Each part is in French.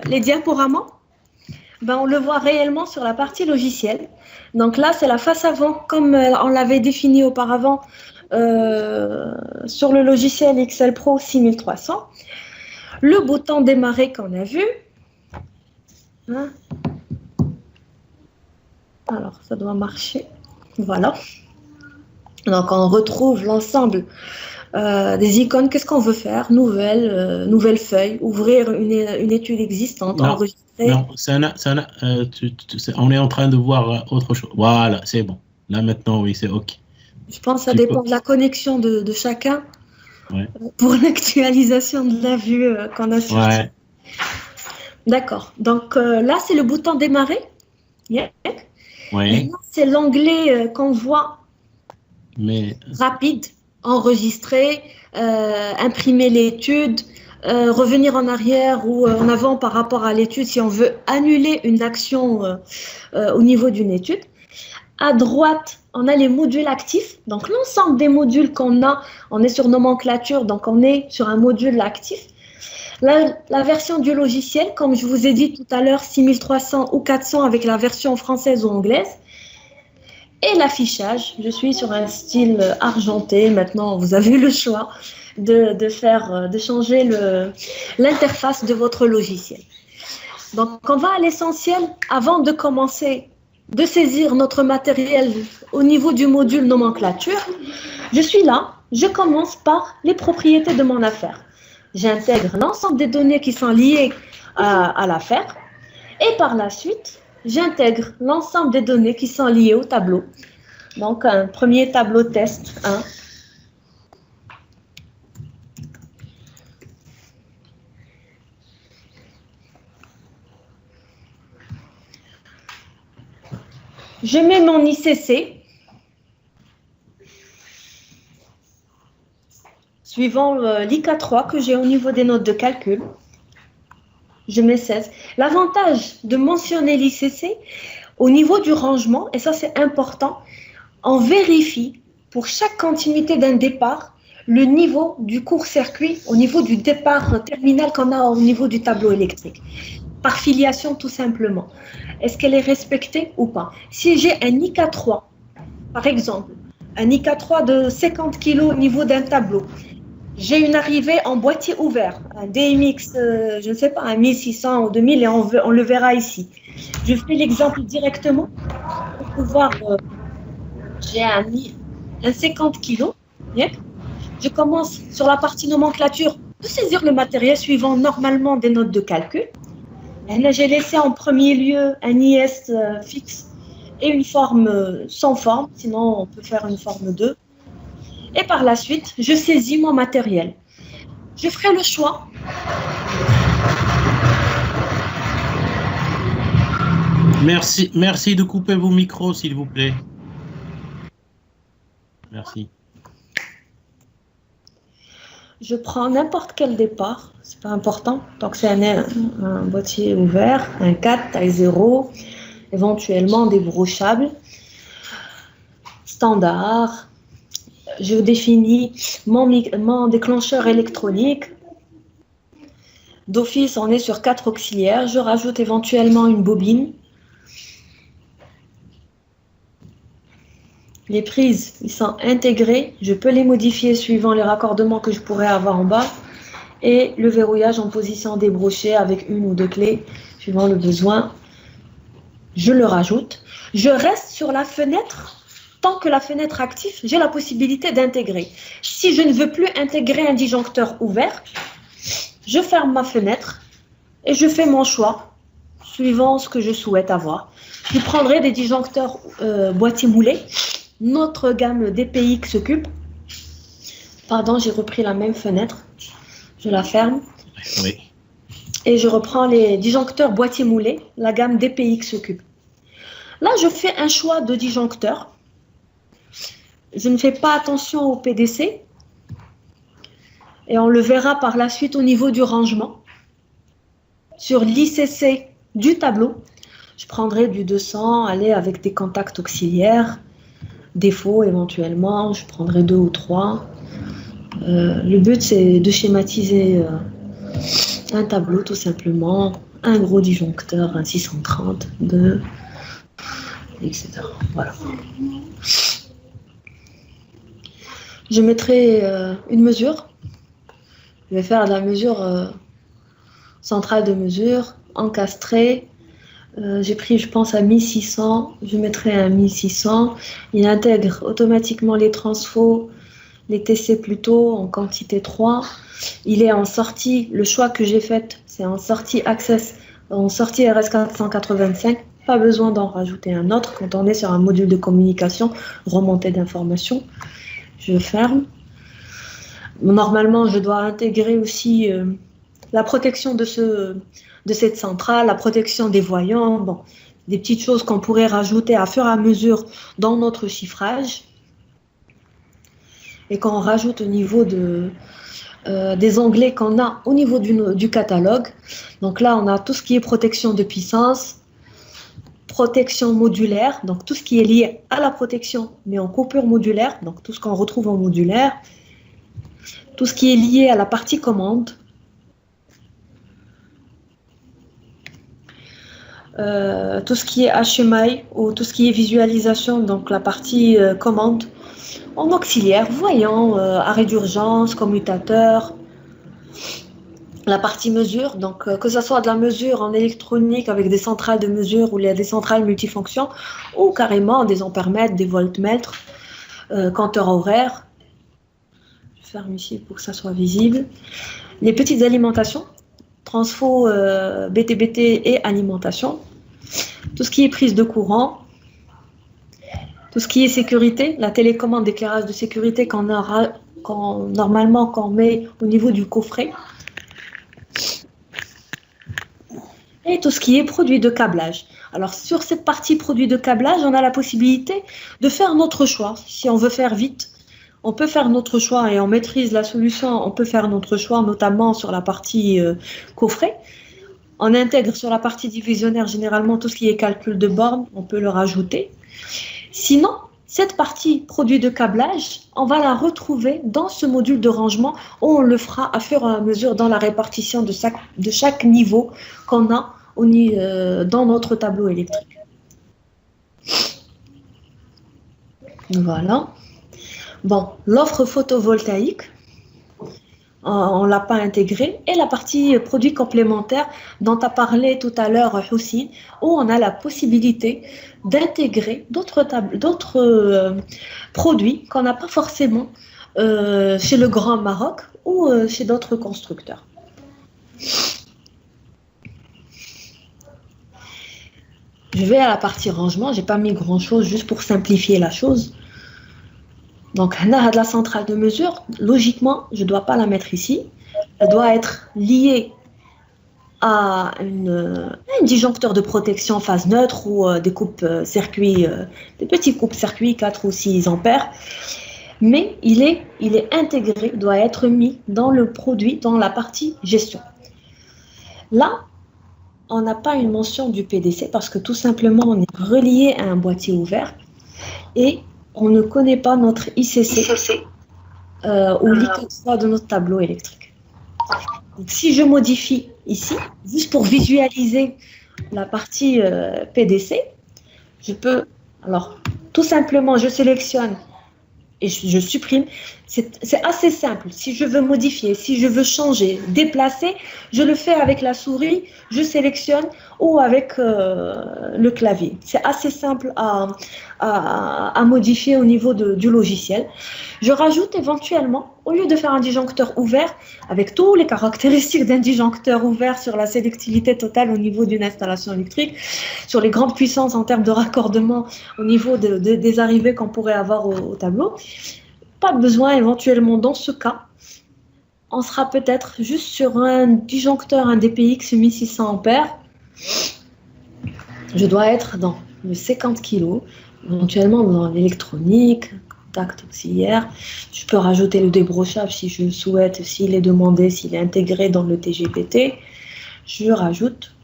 les diaporamas, ben, on le voit réellement sur la partie logicielle. Donc là, c'est la face avant, comme on l'avait défini auparavant sur le logiciel Excel Pro 6300. Le bouton démarrer qu'on a vu. Hein. Alors, ça doit marcher. Voilà. Donc, on retrouve l'ensemble des icônes. Qu'est-ce qu'on veut faire? Nouvelle feuille, ouvrir une étude existante, enregistrer. Non, on est en train de voir autre chose. Voilà, c'est bon. Là, maintenant, oui, c'est OK. Je pense que ça dépend de la connexion de chacun pour l'actualisation de la vue qu'on a sur. Ouais. D'accord. Donc, là, c'est le bouton démarrer. Yeah. Oui. C'est l'onglet qu'on voit rapide, enregistrer, imprimer l'étude, revenir en arrière ou en avant par rapport à l'étude si on veut annuler une action au niveau d'une étude. À droite, on a les modules actifs. Donc, l'ensemble des modules qu'on a, on est sur nomenclature, donc on est sur un module actif. La version du logiciel, comme je vous ai dit tout à l'heure, 6300 ou 400 avec la version française ou anglaise. Et l'affichage, je suis sur un style argenté. Maintenant, vous avez le choix de changer l'interface de votre logiciel. Donc, on va à l'essentiel avant de commencer de saisir notre matériel au niveau du module nomenclature. Je suis là, je commence par les propriétés de mon affaire. J'intègre l'ensemble des données qui sont liées à l'affaire et par la suite, j'intègre l'ensemble des données qui sont liées au tableau. Donc, un premier tableau test 1. Je mets mon ICC. Suivant l'IK3 que j'ai au niveau des notes de calcul, je mets 16. L'avantage de mentionner l'ICC au niveau du rangement, et ça c'est important, on vérifie pour chaque continuité d'un départ le niveau du court-circuit au niveau du départ terminal qu'on a au niveau du tableau électrique. Par filiation tout simplement. Est-ce qu'elle est respectée ou pas? Si j'ai un IK3, par exemple, un IK3 de 50 kg au niveau d'un tableau, j'ai une arrivée en boîtier ouvert, un DMX, je ne sais pas, un 1600 ou 2000, et on le verra ici. Je fais l'exemple directement pour pouvoir. J'ai un 50 kg. Je commence sur la partie nomenclature de saisir le matériel suivant normalement des notes de calcul. Et là, j'ai laissé en premier lieu un IS fixe et une forme sans forme, sinon on peut faire une forme 2. Et par la suite, je saisis mon matériel. Je ferai le choix. Merci de couper vos micros, s'il vous plaît. Merci. Je prends n'importe quel départ, c'est pas important. Tant que c'est un boîtier ouvert, un 4, taille 0, éventuellement débrochable, standard. Je définis mon déclencheur électronique. D'office, on est sur 4 auxiliaires. Je rajoute éventuellement une bobine. Les prises, ils sont intégrées. Je peux les modifier suivant les raccordements que je pourrais avoir en bas. Et le verrouillage en position débrochée avec une ou deux clés, suivant le besoin. Je le rajoute. Je reste sur la fenêtre. Tant que la fenêtre active, j'ai la possibilité d'intégrer. Si je ne veux plus intégrer un disjoncteur ouvert, je ferme ma fenêtre et je fais mon choix suivant ce que je souhaite avoir. Je prendrai des disjoncteurs boîtier moulé, notre gamme DPX Cube. Pardon, j'ai repris la même fenêtre. Je la ferme. Oui. Et je reprends les disjoncteurs boîtier moulé, la gamme DPX Cube. Là, je fais un choix de disjoncteur. Je ne fais pas attention au PDC et on le verra par la suite au niveau du rangement. Sur l'ICC du tableau, je prendrai du 200, aller avec des contacts auxiliaires, défaut éventuellement, je prendrai 2 ou 3. Le but c'est de schématiser un tableau tout simplement, un gros disjoncteur, un 630, 2, etc. Voilà. Je mettrai une mesure. Je vais faire la mesure centrale de mesure, encastrée. J'ai pris, je pense, à 1600. Je mettrai à 1600. Il intègre automatiquement les transfos, les TC plutôt, en quantité 3. Il est en sortie, le choix que j'ai fait, c'est en sortie Access, en sortie RS485. Pas besoin d'en rajouter un autre quand on est sur un module de communication, remontée d'informations. Je ferme. Normalement, je dois intégrer aussi la protection de cette centrale, la protection des voyants, bon, des petites choses qu'on pourrait rajouter à fur et à mesure dans notre chiffrage et qu'on rajoute au niveau des onglets qu'on a au niveau du catalogue. Donc là, on a tout ce qui est protection de puissance, protection modulaire, donc tout ce qui est lié à la protection, mais en coupure modulaire, donc tout ce qu'on retrouve en modulaire, tout ce qui est lié à la partie commande, tout ce qui est HMI ou tout ce qui est visualisation, donc la partie commande en auxiliaire, voyant, arrêt d'urgence, commutateur, la partie mesure, donc que ce soit de la mesure en électronique avec des centrales de mesure ou des centrales multifonctions ou carrément des ampèremètres, des voltmètres, compteurs horaires. Je ferme ici pour que ça soit visible. Les petites alimentations, transfo, BTBT et alimentation. Tout ce qui est prise de courant. Tout ce qui est sécurité, la télécommande d'éclairage de sécurité normalement qu'on met au niveau du coffret. Et tout ce qui est produit de câblage. Alors sur cette partie produit de câblage, on a la possibilité de faire notre choix. Si on veut faire vite, on peut faire notre choix et on maîtrise la solution, on peut faire notre choix, notamment sur la partie coffret. On intègre sur la partie divisionnaire généralement tout ce qui est calcul de borne, on peut le rajouter. Sinon, cette partie produit de câblage, on va la retrouver dans ce module de rangement où on le fera à fur et à mesure dans la répartition de chaque niveau qu'on a dans notre tableau électrique. Voilà. Bon, l'offre photovoltaïque, on ne l'a pas intégrée, et la partie produits complémentaires dont a parlé tout à l'heure Houssine, où on a la possibilité d'intégrer d'autres produits qu'on n'a pas forcément chez le Grand Maroc ou chez d'autres constructeurs. Je vais à la partie rangement, je n'ai pas mis grand-chose juste pour simplifier la chose. Donc, la centrale de mesure, logiquement, je ne dois pas la mettre ici. Elle doit être liée à un disjoncteur de protection phase neutre ou des coupes-circuits, des petits coupes-circuits 4 ou 6 ampères. Mais il est intégré, doit être mis dans le produit, dans la partie gestion. Là, on n'a pas une mention du PDC parce que tout simplement, on est relié à un boîtier ouvert et on ne connaît pas notre ICC ou l'IK3 de notre tableau électrique. Donc, si je modifie ici, juste pour visualiser la partie PDC, je peux, alors, tout simplement, je sélectionne et je supprime. C'est assez simple. Si je veux modifier, si je veux changer, déplacer, je le fais avec la souris, je sélectionne ou avec le clavier. C'est assez simple à modifier au niveau du logiciel. Je rajoute éventuellement, au lieu de faire un disjoncteur ouvert, avec toutes les caractéristiques d'un disjoncteur ouvert sur la sélectivité totale au niveau d'une installation électrique, sur les grandes puissances en termes de raccordement au niveau des arrivées qu'on pourrait avoir au tableau, pas besoin éventuellement dans ce cas. On sera peut-être juste sur un disjoncteur, un DPX 1600 ampères. Je dois être dans le 50 kg, éventuellement dans l'électronique, contact auxiliaire. Je peux rajouter le débrochable si je le souhaite, s'il est demandé, s'il est intégré dans le TGPT. Je rajoute.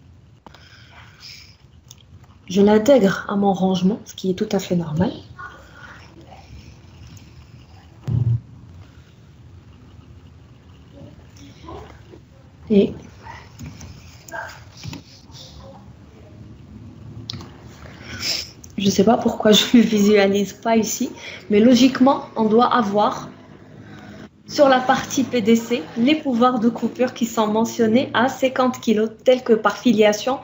Je l'intègre à mon rangement, ce qui est tout à fait normal. Et Je ne sais pas pourquoi je ne le visualise pas ici, mais logiquement, on doit avoir sur la partie PDC les pouvoirs de coupure qui sont mentionnés à 50 kg, tels que par filiation,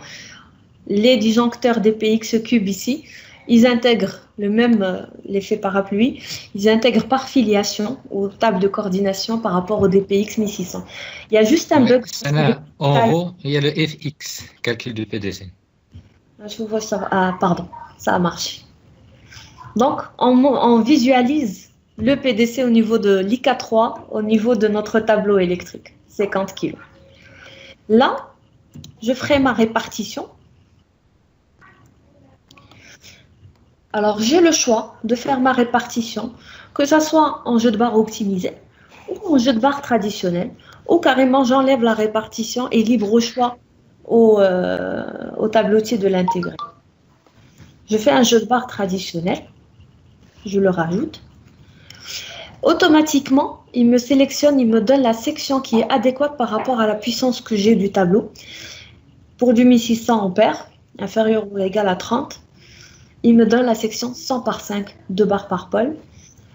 les disjoncteurs DPX cube ici, ils intègrent le même l'effet parapluie, ils intègrent par filiation aux tables de coordination par rapport au DPX 1600. Il y a juste un bug. En haut, il y a le FX, calcul du PDC. Je vous vois ça. Ah, pardon, ça a marché. Donc, on visualise le PDC au niveau de l'IK3, au niveau de notre tableau électrique, 50 kg. Là, je ferai ma répartition. Alors, j'ai le choix de faire ma répartition, que ce soit en jeu de barre optimisé ou en jeu de barre traditionnel, ou carrément j'enlève la répartition et libre au choix au tableautier de l'intégrer. Je fais un jeu de barre traditionnel, je le rajoute. Automatiquement, il me sélectionne, il me donne la section qui est adéquate par rapport à la puissance que j'ai du tableau. Pour du 1600 ampères, inférieur ou égal à 30, il me donne la section 100 par 5, 2 barres par pôle.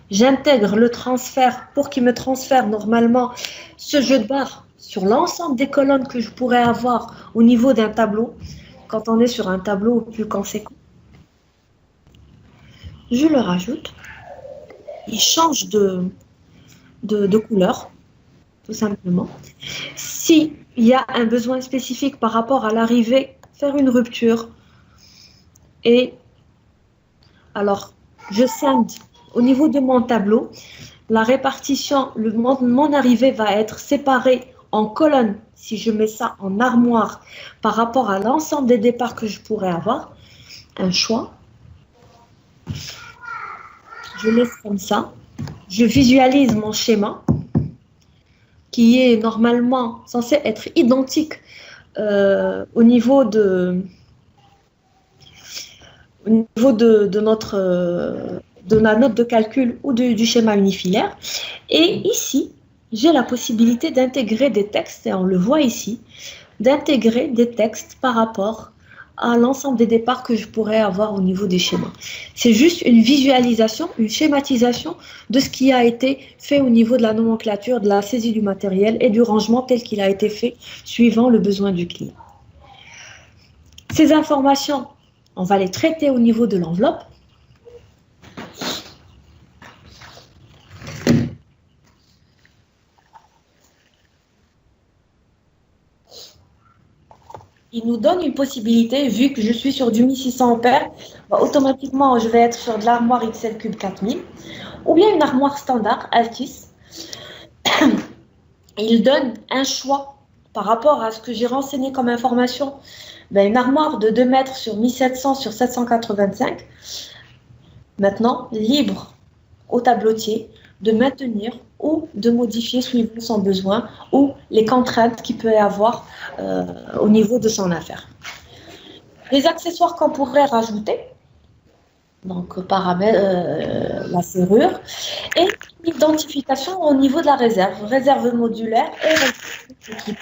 J'intègre le transfert pour qu'il me transfère normalement ce jeu de barres sur l'ensemble des colonnes que je pourrais avoir au niveau d'un tableau, quand on est sur un tableau plus conséquent. Je le rajoute. Il change de couleur, tout simplement. S'il y a un besoin spécifique par rapport à l'arrivée, faire une rupture. Et alors, je scinde au niveau de mon tableau. La répartition, mon arrivée va être séparée en colonnes, si je mets ça en armoire, par rapport à l'ensemble des départs que je pourrais avoir. Un choix. Je laisse comme ça. Je visualise mon schéma qui est normalement censé être identique au niveau de la note de calcul ou du schéma unifilaire. Et ici, j'ai la possibilité d'intégrer des textes, et on le voit ici, d'intégrer des textes par rapport à l'ensemble des départs que je pourrais avoir au niveau des schémas. C'est juste une visualisation, une schématisation de ce qui a été fait au niveau de la nomenclature, de la saisie du matériel et du rangement tel qu'il a été fait suivant le besoin du client. Ces informations, on va les traiter au niveau de l'enveloppe. Il nous donne une possibilité, vu que je suis sur du 1600 ampères, automatiquement je vais être sur de l'armoire XL Cube 4000 ou bien une armoire standard Altis. Il donne un choix par rapport à ce que j'ai renseigné comme information. Une armoire de 2 mètres sur 1700 sur 785. Maintenant, libre au tableautier de maintenir ou de modifier suivant son besoin ou les contraintes qu'il peut avoir au niveau de son affaire. Les accessoires qu'on pourrait rajouter, donc la serrure, et l'identification au niveau de la réserve modulaire et réserve d'équipe.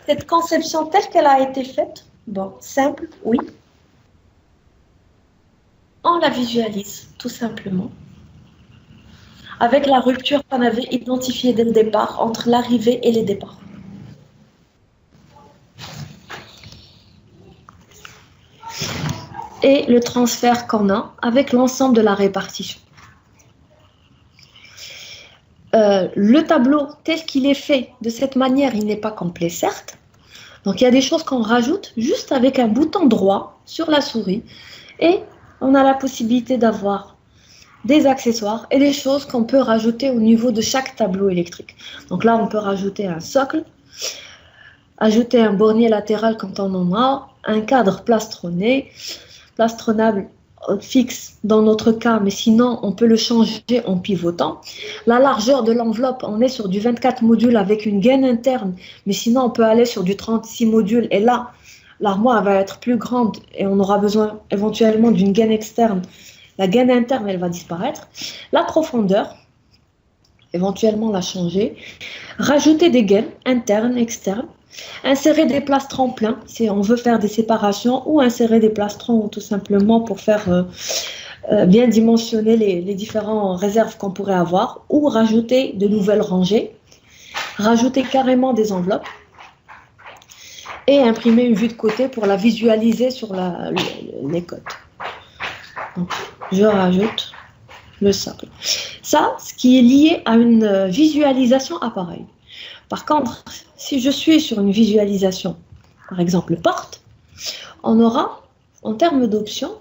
Cette conception telle qu'elle a été faite, simple, oui. On la visualise, tout simplement. Avec la rupture qu'on avait identifiée dès le départ entre l'arrivée et les départs. Et le transfert qu'on a avec l'ensemble de la répartition. Le tableau tel qu'il est fait de cette manière, il n'est pas complet, certes. Donc, il y a des choses qu'on rajoute juste avec un bouton droit sur la souris. Et on a la possibilité d'avoir des accessoires et des choses qu'on peut rajouter au niveau de chaque tableau électrique. Donc là, on peut rajouter un socle, ajouter un bornier latéral quand on en a, un cadre plastronné, plastronnable fixe dans notre cas, mais sinon on peut le changer en pivotant. La largeur de l'enveloppe, on est sur du 24 modules avec une gaine interne, mais sinon on peut aller sur du 36 modules et là, l'armoire va être plus grande et on aura besoin éventuellement d'une gaine externe. La gaine interne, elle va disparaître. La profondeur, éventuellement la changer, rajouter des gaines internes, externes, insérer des plastrons pleins si on veut faire des séparations ou insérer des plastrons tout simplement pour faire bien dimensionner les différentes réserves qu'on pourrait avoir ou rajouter de nouvelles rangées, rajouter carrément des enveloppes et imprimer une vue de côté pour la visualiser sur les côtes. Donc, je rajoute le socle. Ça, ce qui est lié à une visualisation appareil. Par contre, si je suis sur une visualisation, par exemple porte, on aura, en termes d'options,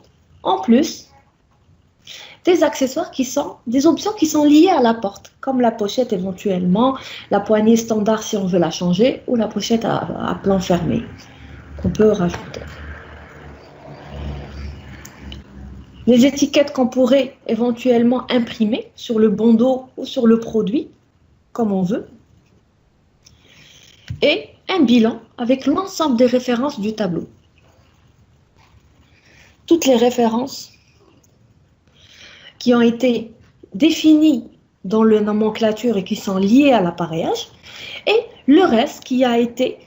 en plus, des accessoires qui sont, des options qui sont liées à la porte, comme la pochette éventuellement, la poignée standard si on veut la changer, ou la pochette à plan fermé, qu'on peut rajouter. Les étiquettes qu'on pourrait éventuellement imprimer sur le bandeau ou sur le produit, comme on veut. Et un bilan avec l'ensemble des références du tableau. Toutes les références qui ont été définies dans la nomenclature et qui sont liées à l'appareillage, et le reste qui a été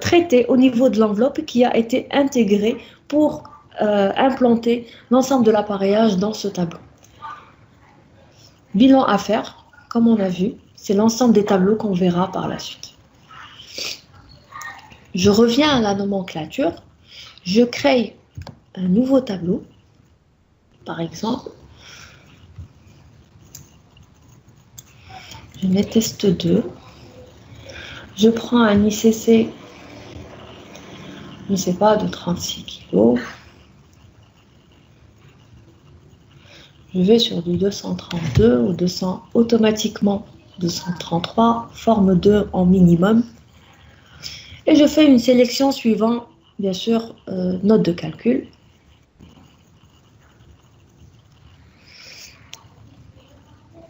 traité au niveau de l'enveloppe et qui a été intégré pour implanter l'ensemble de l'appareillage dans ce tableau. Bilan à faire, comme on a vu, c'est l'ensemble des tableaux qu'on verra par la suite. Je reviens à la nomenclature, je crée un nouveau tableau, par exemple, je mets test 2, je prends un ICC, je ne sais pas, de 36 kg. Je vais sur du 232 ou 200, automatiquement 233, forme 2 en minimum. Et je fais une sélection suivant, bien sûr, note de calcul.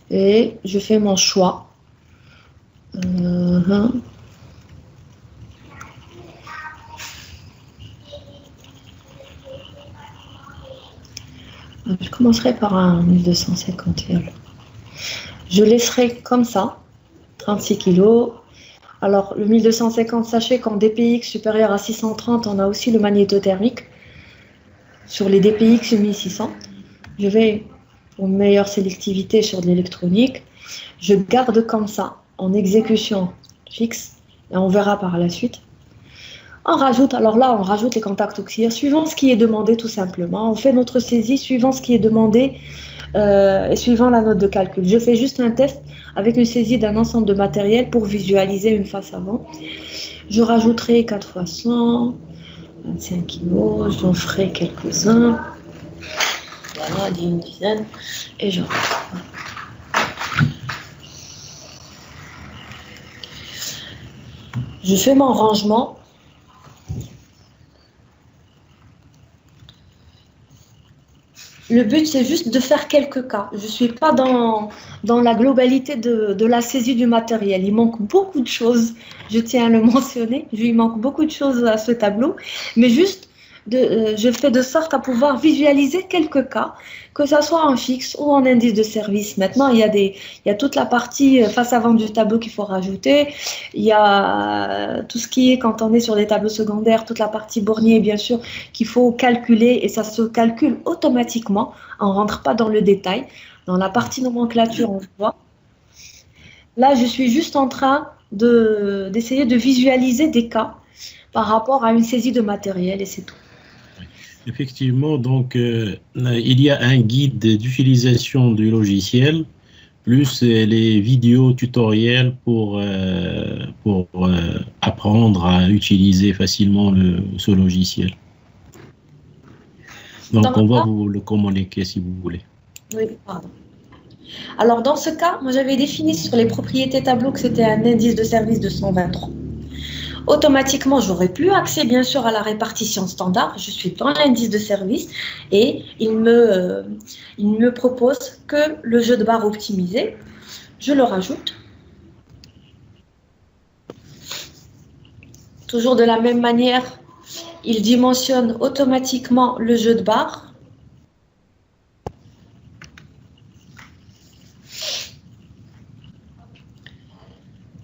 Et je fais mon choix. Je commencerai par un 1251. Je laisserai comme ça, 36 kg. Alors, le 1250, sachez qu'en DPX supérieur à 630, on a aussi le magnétothermique. Sur les DPX 1600, je vais pour une meilleure sélectivité sur de l'électronique. Je garde comme ça, en exécution fixe, et on verra par la suite. On rajoute, alors là, on rajoute les contacts auxiliaires suivant ce qui est demandé tout simplement. On fait notre saisie suivant ce qui est demandé et suivant la note de calcul. Je fais juste un test avec une saisie d'un ensemble de matériel pour visualiser une face avant. Je rajouterai 4 fois 100, 25 kg, j'en ferai quelques-uns. Voilà, une dizaine, et je rentre. Je fais mon rangement. Le but, c'est juste de faire quelques cas. Je ne suis pas dans la globalité de la saisie du matériel. Il manque beaucoup de choses, je tiens à le mentionner. Il manque beaucoup de choses à ce tableau. Mais juste, je fais de sorte à pouvoir visualiser quelques cas, que ce soit en fixe ou en indice de service. Maintenant, il y a toute la partie face avant du tableau qu'il faut rajouter. Il y a tout ce qui est, quand on est sur des tableaux secondaires, toute la partie bornier, bien sûr, qu'il faut calculer et ça se calcule automatiquement. On ne rentre pas dans le détail. Dans la partie nomenclature, on voit. Là, je suis juste en train d'essayer de visualiser des cas par rapport à une saisie de matériel et c'est tout. Effectivement, donc il y a un guide d'utilisation du logiciel, plus les vidéos tutoriels pour apprendre à utiliser facilement ce logiciel. Donc on va vous le communiquer si vous voulez. Oui, pardon. Alors dans ce cas, moi j'avais défini sur les propriétés tableau que c'était un indice de service de 123. Automatiquement, j'aurai plus accès bien sûr à la répartition standard. Je suis dans l'indice de service et il me propose que le jeu de barre optimisé. Je le rajoute. Toujours de la même manière, il dimensionne automatiquement le jeu de barre.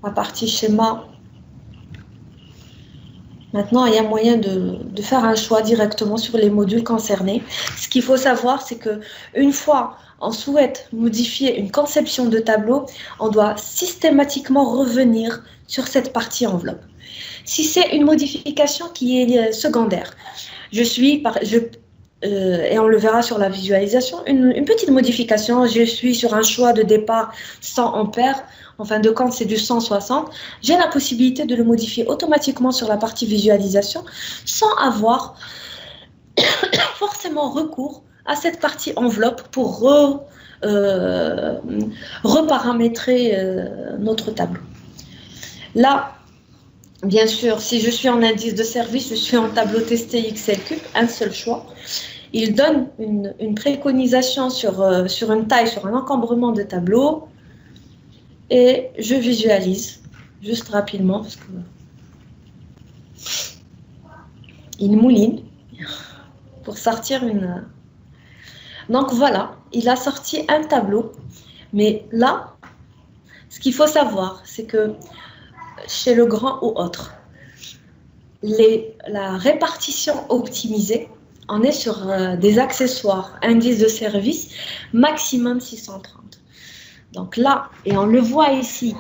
la partie schéma. Maintenant, il y a moyen de faire un choix directement sur les modules concernés. Ce qu'il faut savoir, c'est qu'une fois on souhaite modifier une conception de tableau, on doit systématiquement revenir sur cette partie enveloppe. Si c'est une modification qui est secondaire, et on le verra sur la visualisation, une petite modification, je suis sur un choix de départ 100 ampères, en fin de compte c'est du 160, j'ai la possibilité de le modifier automatiquement sur la partie visualisation sans avoir forcément recours à cette partie enveloppe pour reparamétrer notre tableau. Là, bien sûr, si je suis en indice de service, je suis en tableau testé Excel Cube, un seul choix. Il donne une préconisation sur une taille, sur un encombrement de tableau. Et je visualise, juste rapidement, parce que il mouline pour sortir une... Donc voilà, il a sorti un tableau. Mais là, ce qu'il faut savoir, c'est que chez le grand ou autre, la répartition optimisée, on est sur des accessoires, indice de service, maximum 630. Donc là, et on le voit ici,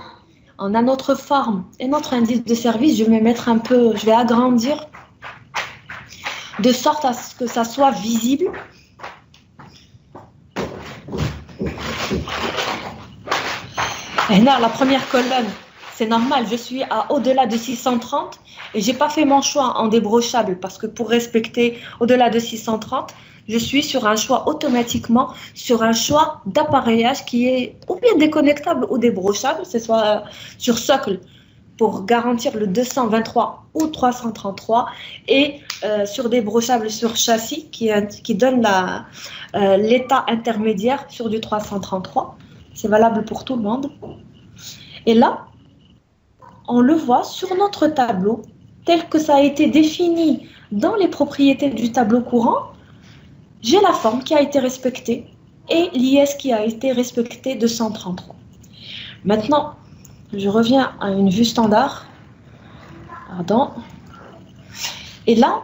on a notre forme et notre indice de service. Je vais mettre un peu, je vais agrandir de sorte à ce que ça soit visible. Et là, la première colonne, c'est normal, je suis à au-delà de 630 et je n'ai pas fait mon choix en débrochable parce que pour respecter au-delà de 630, je suis sur un choix automatiquement, sur un choix d'appareillage qui est ou bien déconnectable ou débrochable, ce soit sur socle pour garantir le 223 ou 333 et sur débrochable sur châssis qui donne l'état intermédiaire sur du 333. C'est valable pour tout le monde. Et là, on le voit sur notre tableau tel que ça a été défini dans les propriétés du tableau courant. J'ai la forme qui a été respectée et l'IS qui a été respectée de 133. Maintenant, je reviens à une vue standard. Pardon. Et là,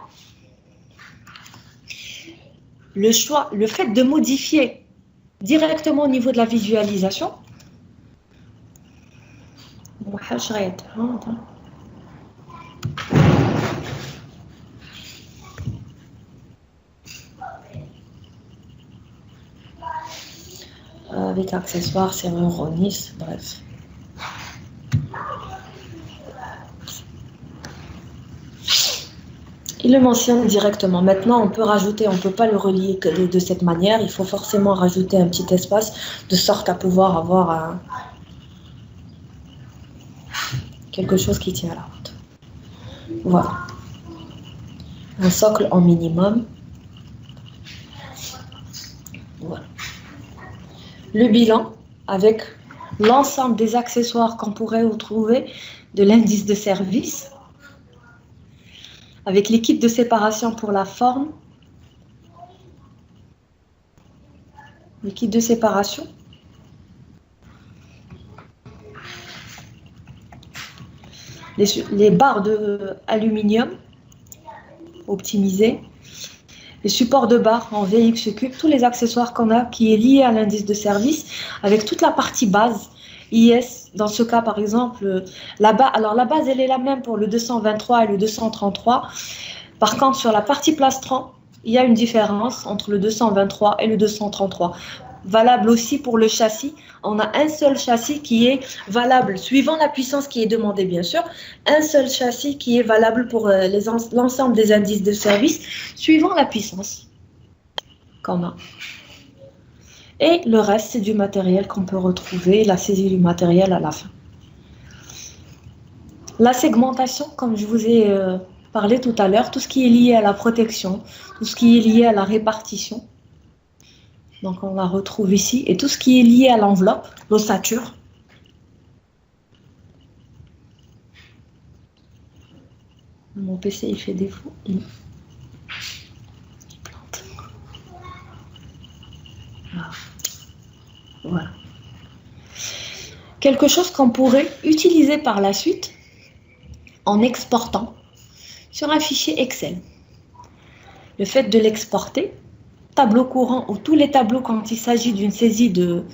le fait de modifier directement au niveau de la visualisation, avec accessoires, serrure, ronis, bref. Il le mentionne directement. Maintenant, on peut rajouter, on ne peut pas le relier que de cette manière. Il faut forcément rajouter un petit espace de sorte à pouvoir avoir quelque chose qui tient la route. Voilà. Un socle en minimum. Voilà. Le bilan avec l'ensemble des accessoires qu'on pourrait retrouver de l'indice de service, avec les kits de séparation pour la forme, les kits de séparation, les barres de aluminium optimisées, les supports de barres en VX Cube, tous les accessoires qu'on a qui est lié à l'indice de service, avec toute la partie base, IS, dans ce cas par exemple, la base elle est la même pour le 223 et le 233. Par contre, sur la partie plastron, il y a une différence entre le 223 et le 233. Valable aussi pour le châssis. On a un seul châssis qui est valable, suivant la puissance qui est demandée bien sûr, un seul châssis qui est valable pour l'ensemble des indices de service, suivant la puissance qu'on a. Et le reste, c'est du matériel qu'on peut retrouver, la saisie du matériel à la fin. La segmentation, comme je vous ai parlé tout à l'heure, tout ce qui est lié à la protection, tout ce qui est lié à la répartition. Donc on la retrouve ici. Et tout ce qui est lié à l'enveloppe, l'ossature. Mon PC, il fait défaut. Il plante. Voilà. quelque chose qu'on pourrait utiliser par la suite en exportant sur un fichier Excel. Le fait de l'exporter, tableau courant ou tous les tableaux quand il s'agit d'une saisie d'un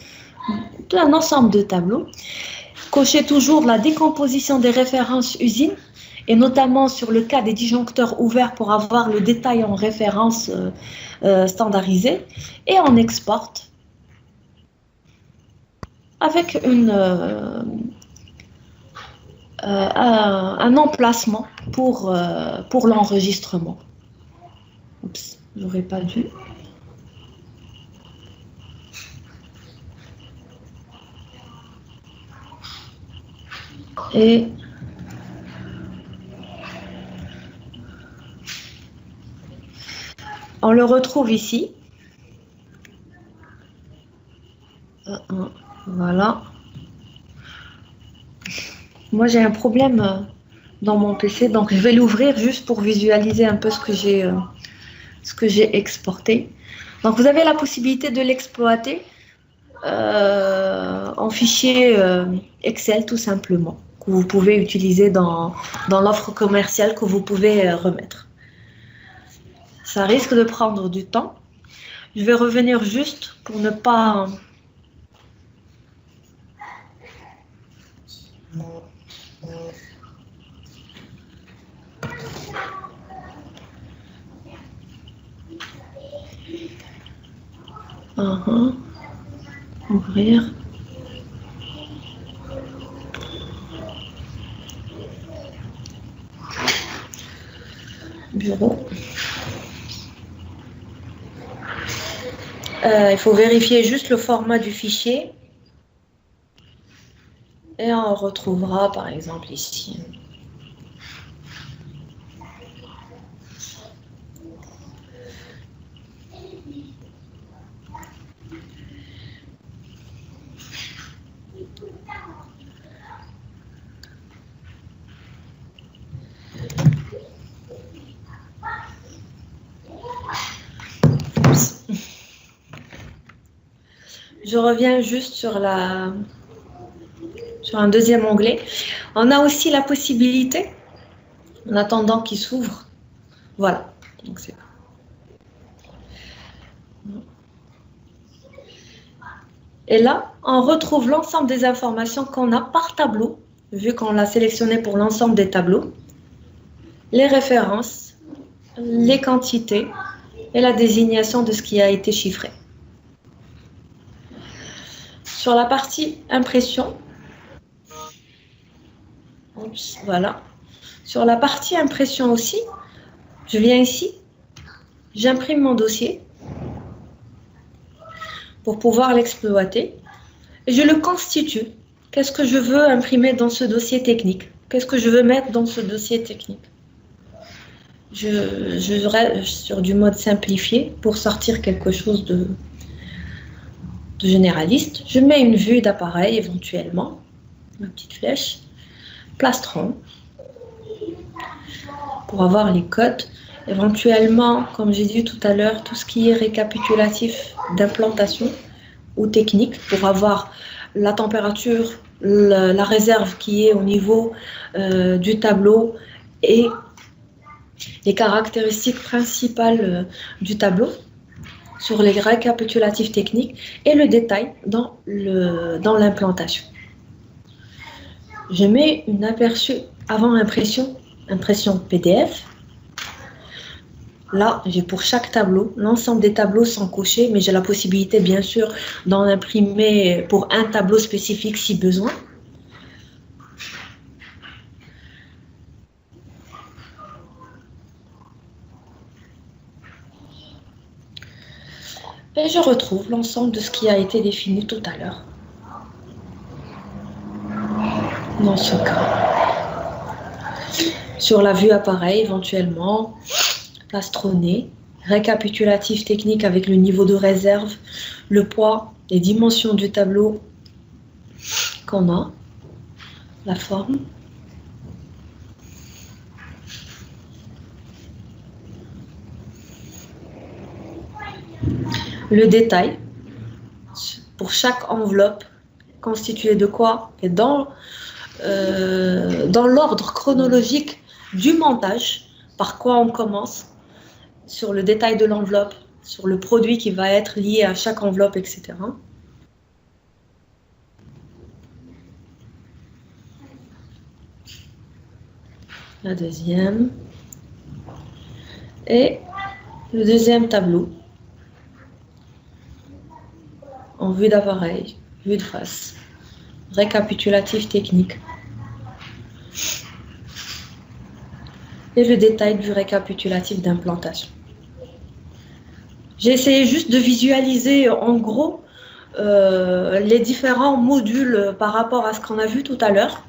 ensemble de tableaux, cocher toujours la décomposition des références usines et notamment sur le cas des disjoncteurs ouverts pour avoir le détail en référence standardisée et on exporte avec un emplacement pour l'enregistrement. Oups, j'aurais pas dû. Et on le retrouve ici. Voilà. Moi, j'ai un problème dans mon PC, donc je vais l'ouvrir juste pour visualiser un peu ce que j'ai exporté. Donc, vous avez la possibilité de l'exploiter en fichier Excel, tout simplement, que vous pouvez utiliser dans l'offre commerciale que vous pouvez remettre. Ça risque de prendre du temps. Je vais revenir juste pour ne pas... Ouvrir. Bureau. Il faut vérifier juste le format du fichier. Et on retrouvera par exemple ici. Je reviens juste sur un deuxième onglet. On a aussi la possibilité, en attendant qu'il s'ouvre, voilà. Donc c'est... Et là, on retrouve l'ensemble des informations qu'on a par tableau, vu qu'on l'a sélectionné pour l'ensemble des tableaux, les références, les quantités et la désignation de ce qui a été chiffré. Sur la partie impression, voilà. Sur la partie impression aussi, je viens ici, j'imprime mon dossier pour pouvoir l'exploiter et je le constitue. Qu'est-ce que je veux imprimer dans ce dossier technique? Qu'est-ce que je veux mettre dans ce dossier technique? Je reste sur du mode simplifié pour sortir quelque chose de généraliste. Je mets une vue d'appareil éventuellement, ma petite flèche, plastron, pour avoir les codes. Éventuellement, comme j'ai dit tout à l'heure, tout ce qui est récapitulatif d'implantation ou technique, pour avoir la température, la réserve qui est au niveau du tableau et les caractéristiques principales du tableau sur les récapitulatifs techniques et le détail dans l'implantation. Je mets une aperçu avant impression PDF. Là, j'ai pour chaque tableau, l'ensemble des tableaux sont cochés, mais j'ai la possibilité, bien sûr, d'en imprimer pour un tableau spécifique si besoin. Et je retrouve l'ensemble de ce qui a été défini tout à l'heure. Dans ce cas. Sur la vue appareil, éventuellement, plastronné, récapitulatif technique avec le niveau de réserve, le poids, les dimensions du tableau qu'on a, la forme. Le détail pour chaque enveloppe constitué de quoi? Et dans l'ordre chronologique du montage, par quoi on commence, sur le détail de l'enveloppe, sur le produit qui va être lié à chaque enveloppe, etc. La deuxième. Et le deuxième tableau, en vue d'appareil, vue de face, récapitulatif technique. Et le détail du récapitulatif d'implantation. J'ai essayé juste de visualiser en gros les différents modules par rapport à ce qu'on a vu tout à l'heure.